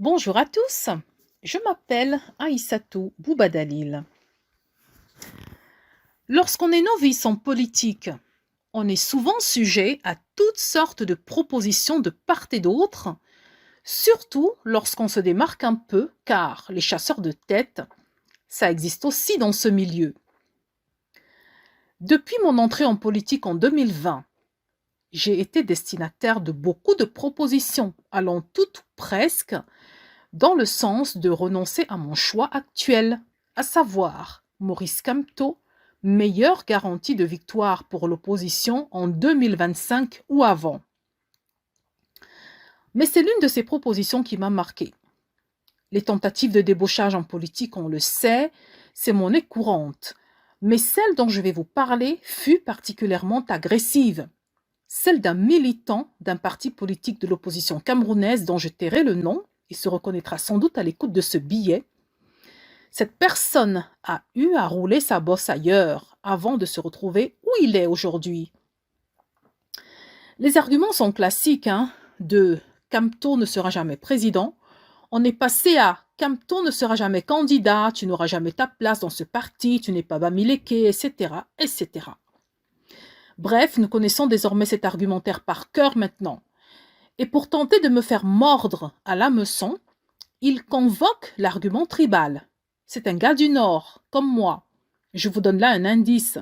Bonjour à tous, je m'appelle Aïssatou Boubadalil. Lorsqu'on est novice en politique, on est souvent sujet à toutes sortes de propositions de part et d'autre, surtout lorsqu'on se démarque un peu, car les chasseurs de tête, ça existe aussi dans ce milieu. Depuis mon entrée en politique en 2020, j'ai été destinataire de beaucoup de propositions, allant toutes presque dans le sens de renoncer à mon choix actuel, à savoir Maurice Kamto, meilleure garantie de victoire pour l'opposition en 2025 ou avant. Mais c'est l'une de ces propositions qui m'a marquée. Les tentatives de débauchage en politique, on le sait, c'est monnaie courante. Mais celle dont je vais vous parler fut particulièrement agressive. Celle d'un militant d'un parti politique de l'opposition camerounaise dont je tairai le nom. Il se reconnaîtra sans doute à l'écoute de ce billet. Cette personne a eu à rouler sa bosse ailleurs avant de se retrouver où il est aujourd'hui. Les arguments sont classiques, de Kamto ne sera jamais président. On est passé à Kamto ne sera jamais candidat, tu n'auras jamais ta place dans ce parti, tu n'es pas Bamileke, etc., etc. Bref, nous connaissons désormais cet argumentaire par cœur maintenant. Et pour tenter de me faire mordre à l'hameçon, il convoque l'argument tribal. C'est un gars du Nord, comme moi. Je vous donne là un indice.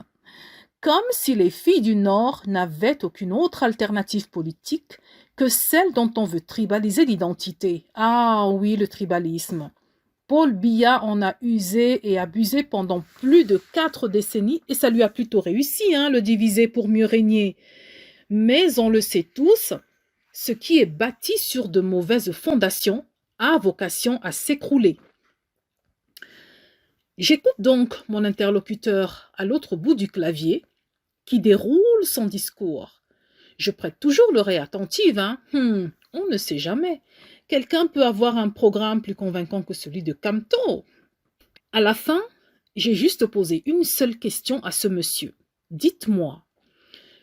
Comme si les filles du Nord n'avaient aucune autre alternative politique que celle dont on veut tribaliser l'identité. Ah oui, le tribalisme. Paul Biya en a usé et abusé pendant plus de 4 décennies et ça lui a plutôt réussi, le diviser pour mieux régner. Mais on le sait tous, ce qui est bâti sur de mauvaises fondations a vocation à s'écrouler. J'écoute donc mon interlocuteur à l'autre bout du clavier qui déroule son discours. Je prête toujours l'oreille attentive, on ne sait jamais. Quelqu'un peut avoir un programme plus convaincant que celui de Kamto. À la fin, j'ai juste posé une seule question à ce monsieur. Dites-moi,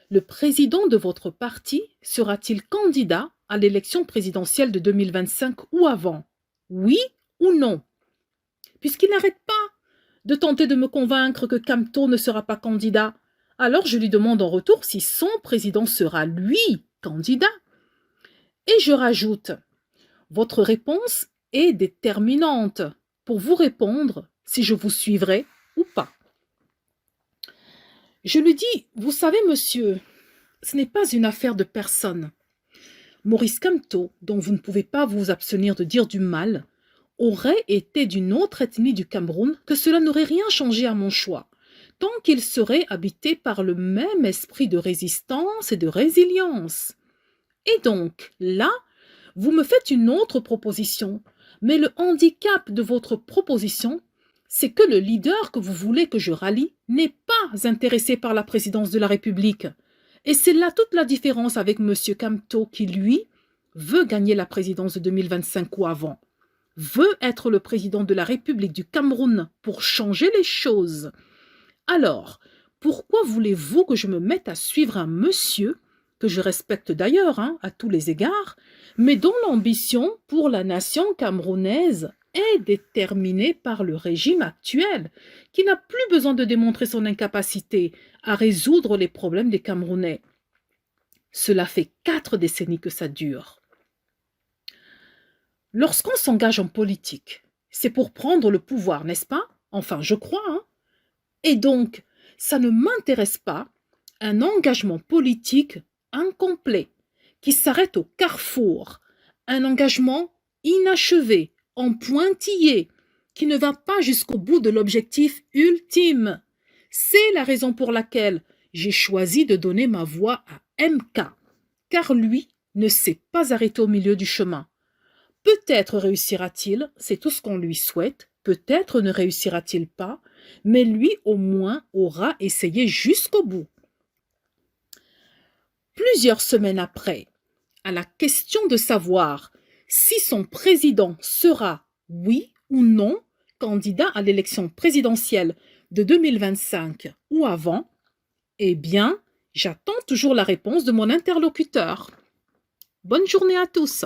le président de votre parti sera-t-il candidat à l'élection présidentielle de 2025 ou avant? Oui ou non? Puisqu'il n'arrête pas de tenter de me convaincre que Kamto ne sera pas candidat, alors je lui demande en retour si son président sera, lui, candidat. Et je rajoute, votre réponse est déterminante pour vous répondre si je vous suivrai ou pas. Je lui dis, vous savez monsieur, ce n'est pas une affaire de personne. Maurice Kamto, dont vous ne pouvez pas vous abstenir de dire du mal, aurait été d'une autre ethnie du Cameroun que cela n'aurait rien changé à mon choix, tant qu'il serait habité par le même esprit de résistance et de résilience. Et donc, là, vous me faites une autre proposition, mais le handicap de votre proposition, c'est que le leader que vous voulez que je rallie n'est pas intéressé par la présidence de la République. Et c'est là toute la différence avec M. Kamto qui, lui, veut gagner la présidence de 2025 ou avant, veut être le président de la République du Cameroun pour changer les choses. Alors, pourquoi voulez-vous que je me mette à suivre un monsieur, que je respecte d'ailleurs à tous les égards, mais dont l'ambition pour la nation camerounaise est déterminée par le régime actuel, qui n'a plus besoin de démontrer son incapacité à résoudre les problèmes des Camerounais. Cela fait 4 décennies que ça dure. Lorsqu'on s'engage en politique, c'est pour prendre le pouvoir, n'est-ce pas? Enfin, je crois, Et donc, ça ne m'intéresse pas un engagement politique incomplet, qui s'arrête au carrefour, un engagement inachevé, en pointillé, qui ne va pas jusqu'au bout de l'objectif ultime. C'est la raison pour laquelle j'ai choisi de donner ma voix à MK, car lui ne s'est pas arrêté au milieu du chemin. Peut-être réussira-t-il, c'est tout ce qu'on lui souhaite, peut-être ne réussira-t-il pas, mais lui au moins aura essayé jusqu'au bout. Plusieurs semaines après, à la question de savoir si son président sera, oui ou non, candidat à l'élection présidentielle de 2025 ou avant, eh bien, j'attends toujours la réponse de mon interlocuteur. Bonne journée à tous.